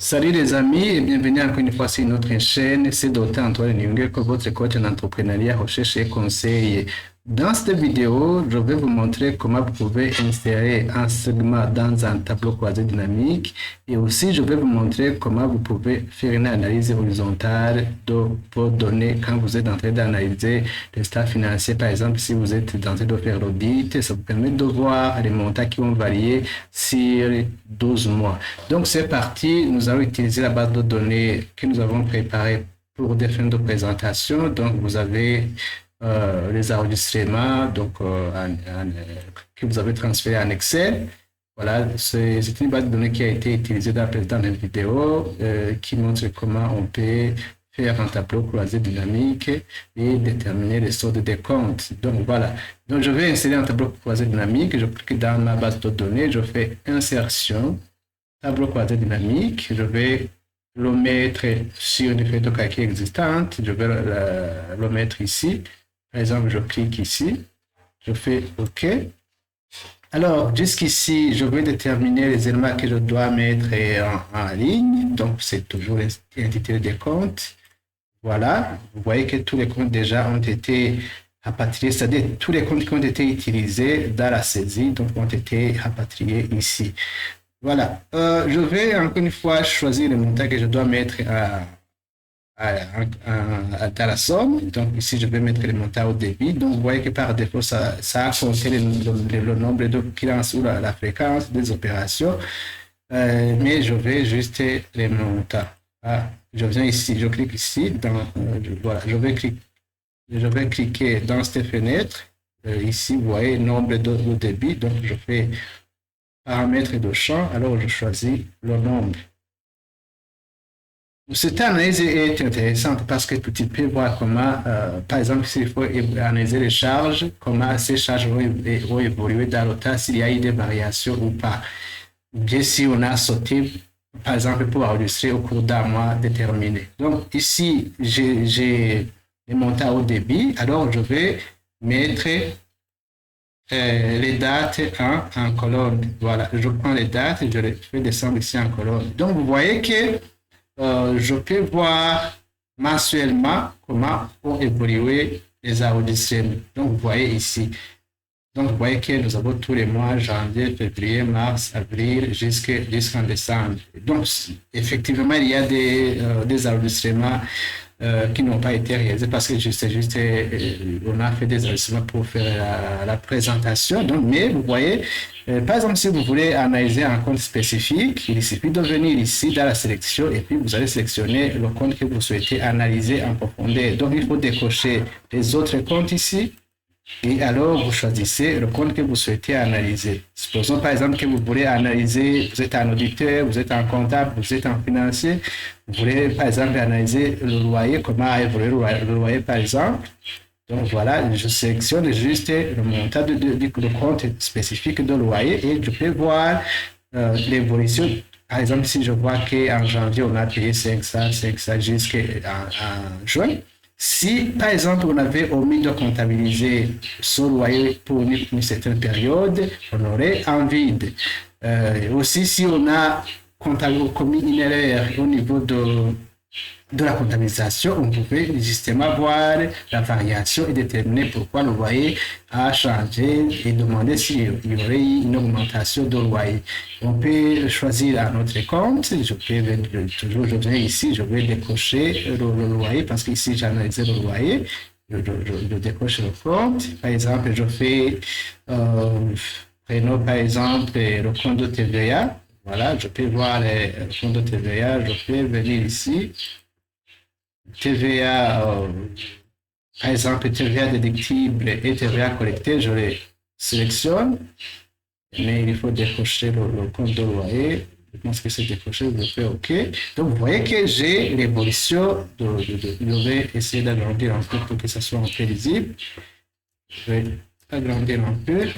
Salut les amis et bienvenue encore une fois sur notre chaîne. C'est Dr Antoine Nyunge, votre coach en entrepreneuriat, recherche et conseil. Dans cette vidéo, je vais vous montrer comment vous pouvez insérer un segment dans un tableau croisé dynamique et aussi je vais vous montrer comment vous pouvez faire une analyse horizontale de vos données quand vous êtes en train d'analyser le staff financier. Par exemple, si vous êtes en train de faire l'audit, ça vous permet de voir les montants qui vont varier sur 12 mois. Donc c'est parti, nous allons utiliser la base de données que nous avons préparée pour des fins de présentation. Donc vous avez les enregistrements que vous avez transférés en Excel. Voilà, c'est une base de données qui a été utilisée dans la précédente vidéo qui montre comment on peut faire un tableau croisé dynamique et déterminer les soldes des comptes. Donc voilà, donc je vais insérer un tableau croisé dynamique, je clique dans ma base de données, je fais insertion, tableau croisé dynamique, je vais le mettre sur une feuille de calcul existante, je vais le mettre ici. Par exemple, je clique ici, je fais OK. Alors, jusqu'ici, je vais déterminer les éléments que je dois mettre en ligne. Donc, c'est toujours l'intitulé des comptes. Voilà, vous voyez que tous les comptes déjà ont été rapatriés, c'est-à-dire tous les comptes qui ont été utilisés dans la saisie, donc ont été rapatriés ici. Voilà, je vais encore une fois choisir le montant que je dois mettre dans la somme. Donc ici, je vais mettre le montant au débit. Donc vous voyez que par défaut, ça a compté le nombre de clients ou la fréquence des opérations. Mais je vais juste les montants. Je viens ici, je clique ici. Voilà, je vais cliquer dans cette fenêtre. Ici, vous voyez nombre de débit. Donc je fais paramètres de champ. Alors je choisis le nombre. Cette analyse est intéressante parce que tu peux voir comment, par exemple, s'il faut analyser les charges, comment ces charges vont évoluer dans le temps, s'il y a eu des variations ou pas. Bien si on a sauté, par exemple, pour enregistrer au cours d'un mois déterminé. Donc ici, j'ai les montants au débit, alors je vais mettre les dates en colonne. Voilà, je prends les dates et je les fais descendre ici en colonne. Donc vous voyez que je peux voir mensuellement comment ont évolué les enregistrements. Donc, vous voyez ici. Donc, vous voyez que nous avons tous les mois, janvier, février, mars, avril, jusqu'en décembre. Donc, effectivement, il y a des enregistrements qui n'ont pas été réalisés parce que on a fait des enregistrements pour faire la présentation. Donc, mais vous voyez, par exemple, si vous voulez analyser un compte spécifique, il suffit de venir ici dans la sélection et puis vous allez sélectionner le compte que vous souhaitez analyser en profondeur. Donc, il faut décocher les autres comptes ici. Et alors, vous choisissez le compte que vous souhaitez analyser. Supposons par exemple que vous voulez analyser, vous êtes un auditeur, vous êtes un comptable, vous êtes un financier, vous voulez par exemple analyser le loyer, comment a évolué le loyer par exemple. Donc voilà, je sélectionne juste le montant du compte spécifique de loyer et je peux voir l'évolution. Par exemple, si je vois qu'en janvier, on a payé 500 jusqu'en juin. Si, par exemple, on avait omis de comptabiliser ce loyer pour une certaine période, on aurait un vide. Aussi, si on a commis une erreur au niveau de la comptabilisation, on pouvait justement voir la variation et déterminer pourquoi le loyer a changé et demander s'il y aurait eu une augmentation de loyer. On peut choisir un autre compte. Je viens ici, je vais décocher le loyer parce qu'ici j'ai analysé le loyer. Je décoche le compte. Par exemple, je fais prenons par exemple le compte de TVA. Voilà, je peux voir le compte de TVA. Je peux venir ici. TVA, par exemple, TVA déductible et TVA collectée, je les sélectionne, mais il faut décocher le compte de loyer. Je pense que c'est décoché, je fais OK. Donc, vous voyez que j'ai l'évolution je vais essayer d'agrandir un peu pour que ça soit un peu lisible. Je vais agrandir un peu. Je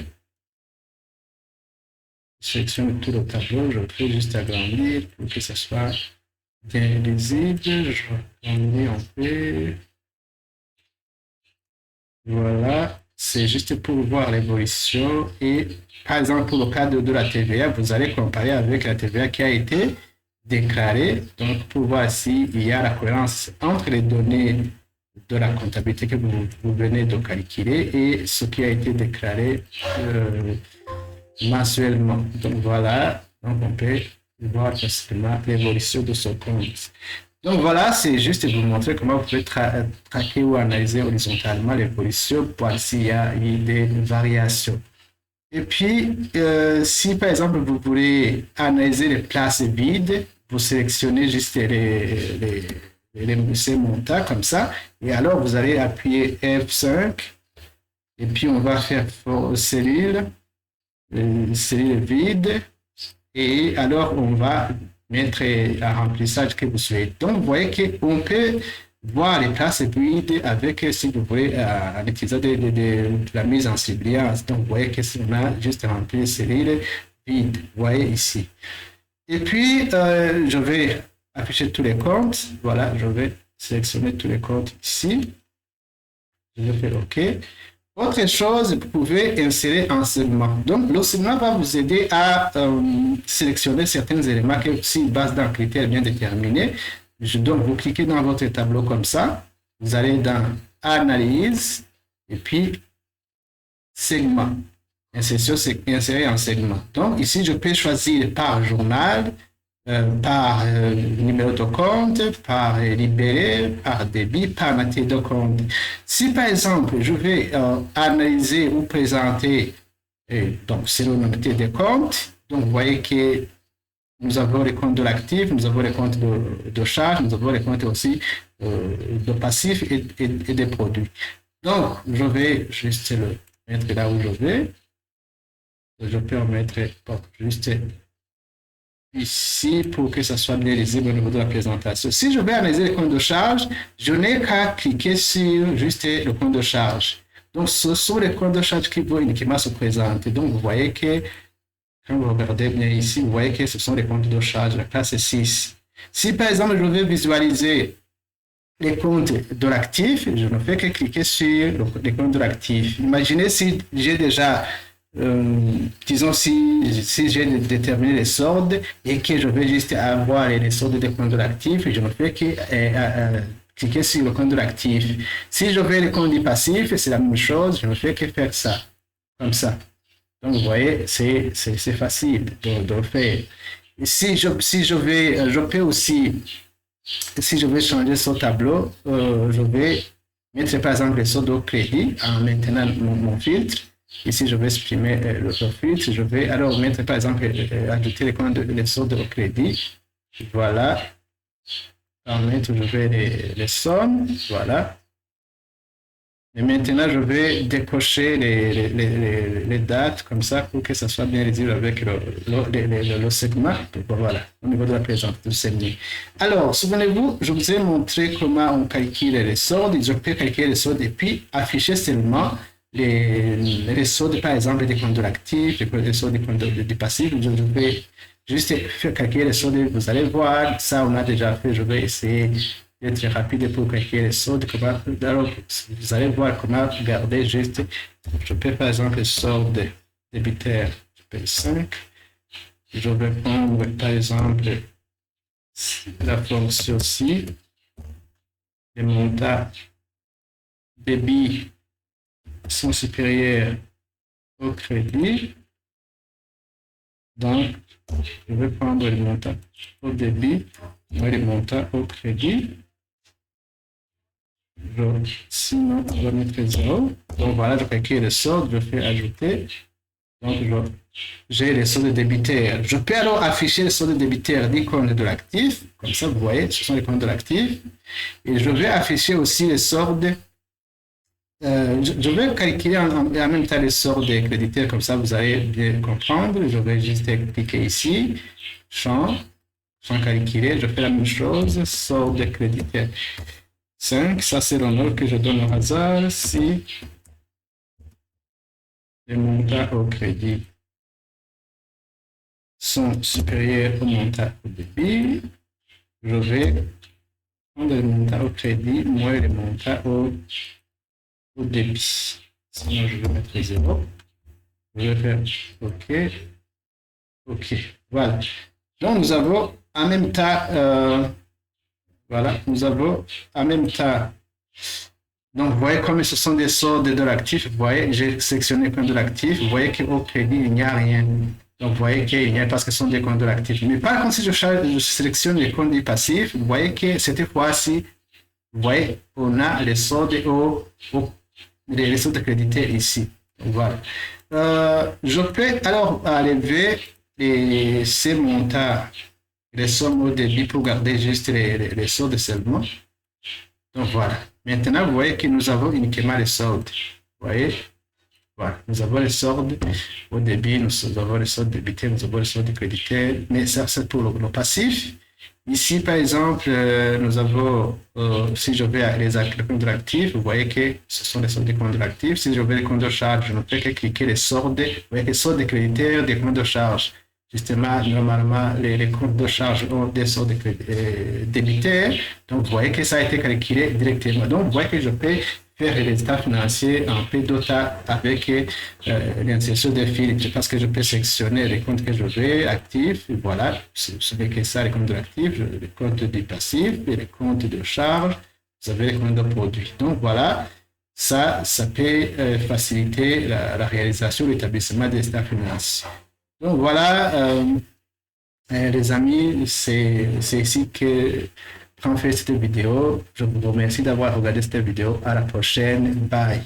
sélectionne tout le tableau, je fais juste agrandir pour que ça soit bien lisible. Je agrandis un peu. Voilà, c'est juste pour voir l'évolution. Et par exemple, pour le cas de la TVA, vous allez comparer avec la TVA qui a été déclarer, donc pour voir s'il y a la cohérence entre les données de la comptabilité que vous venez de calculer et ce qui a été déclaré mensuellement. Donc voilà, donc on peut voir facilement l'évolution de ce compte. Donc voilà, c'est juste vous montrer comment vous pouvez traquer ou analyser horizontalement l'évolution pour voir s'il y a eu des variations. Et puis, si par exemple vous voulez analyser les places vides, vous sélectionnez juste ces montants comme ça, et alors vous allez appuyer F5, et puis on va faire cellule vide, et alors on va mettre un remplissage que vous souhaitez. Donc, vous voyez qu'on peut voir les places vides avec, si vous voulez, en utilisant de la mise en ciblage. Donc, vous voyez que si on a juste rempli cellule vide, vous voyez ici. Et puis, je vais afficher tous les comptes. Voilà, je vais sélectionner tous les comptes ici. Je vais faire OK. Autre chose, vous pouvez insérer un segment. Donc, le segment va vous aider à sélectionner certains éléments que s'ils basent d'un critère bien déterminé. Donc, vous cliquez dans votre tableau comme ça. Vous allez dans Analyse et puis Segment. Insérer un segment. Donc, ici, je peux choisir par journal, par numéro de compte, par libellé, par débit, par matière de compte. Si par exemple, je vais analyser ou présenter, donc c'est le matière de compte, donc vous voyez que nous avons les comptes de l'actif, nous avons les comptes de charge, nous avons les comptes aussi de passifs et des produits. Donc, je vais juste le mettre là où je vais. Je peux en mettre juste ici pour que ça soit bien lisible au niveau de la présentation. Si je vais analyser le compte de charge, je n'ai qu'à cliquer sur juste le compte de charge. Donc, ce sont les comptes de charge qui vont uniquement se présenter. Donc, vous voyez que, quand vous regardez bien ici, vous voyez que ce sont les comptes de charge, la classe 6. Si, par exemple, je veux visualiser les comptes de l'actif, je ne fais que cliquer sur les comptes de l'actif. Imaginez si j'ai déjà disons si j'ai déterminé les soldes et que je vais juste avoir les soldes des comptes de l'actif, je ne fais que cliquer sur le compte de l'actif. Si je veux le compte du passif, c'est la même chose, je ne fais que faire ça, comme ça. Donc vous voyez, c'est facile de faire. Si je peux aussi, si je veux changer ce tableau, je vais mettre par exemple les soldes au crédit en maintenant mon filtre. Ici, je vais supprimer le filtre. Je vais alors mettre, par exemple, ajouter les comptes les soldes au crédit. Voilà. Ensuite, je vais les sommes. Voilà. Et maintenant, je vais décocher les dates comme ça pour que ça soit bien lisible avec le segment. Voilà, au niveau de la présentation du segment. Alors, souvenez-vous, je vous ai montré comment on calcule les soldes. Je peux calculer les soldes et puis afficher seulement les soldes, par exemple, des comptes de l'actif, les soldes des comptes du passif. Je vais juste faire calculer les soldes. Vous allez voir, ça on a déjà fait. Je vais essayer d'être rapide pour calculer les soldes. Alors, vous allez voir comment garder juste. Je peux par exemple les soldes débitaires. Je paye 5. Je vais prendre par exemple la fonction ci, les montants débit sont supérieurs au crédit. Donc, je vais prendre le montant au débit et le montant au crédit. Sinon, on va mettre 0. Donc, voilà, je calcule le solde, je fais ajouter. Donc, j'ai les soldes débitaires. Je peux alors afficher les soldes débitaires des comptes de l'actif. Comme ça, vous voyez, ce sont les comptes de l'actif. Et je vais afficher aussi les soldes. Je vais calculer en même temps les soldes des créditaires, comme ça vous allez bien comprendre. Je vais juste cliquer ici, champ calculé, je fais la même chose, solde créditaire 5, ça c'est le nom que je donne au hasard. Si les montants au crédit sont supérieurs au montant au débit, je vais prendre le montant au crédit moins le montant au débit. Sinon, je vais mettre 0. Je vais faire OK. OK. Voilà. Donc, nous avons En même temps, voilà, nous avons en même temps. Donc, vous voyez comme ce sont des soldes de l'actif. Vous voyez, j'ai sélectionné compte de l'actif. Vous voyez qu'au crédit, il n'y a rien. Donc, vous voyez qu'il y a parce que ce sont des comptes de l'actif. Mais par contre, si je sélectionne les comptes du passif, vous voyez que cette fois-ci, vous voyez, on a les soldes les soldes créditaires ici. Donc, voilà. Je peux alors enlever ces montants, les sommes au débit pour garder juste les soldes seulement. Donc voilà. Maintenant, vous voyez que nous avons uniquement les soldes. Vous voyez? Voilà. Nous avons les soldes au débit, nous avons les soldes débités, nous avons les soldes créditaires. Mais ça, c'est pour le passif. Ici, par exemple, nous avons, si je vais les comptes de l'actif, vous voyez que ce sont les soldes des comptes de l'actif. Si je vais les comptes de charge, je ne peux que cliquer les soldes. Vous voyez les soldes créditaires des comptes de charge. Justement, normalement, les comptes de charge ont des soldes débitaires. Donc, vous voyez que ça a été calculé directement. Donc, vous voyez que je peux faire les résultats financiers en P-Dota avec l'insertion des filtres parce que je peux sélectionner les comptes que je veux, actifs, et voilà, ce n'est que ça, les comptes de l'actif, les comptes du passif et les comptes de charge, vous avez les comptes de produits. Donc, voilà, ça peut faciliter la réalisation, l'établissement des résultats financiers. Donc voilà, les amis, c'est ici que prend fait cette vidéo. Je vous remercie d'avoir regardé cette vidéo. À la prochaine. Bye.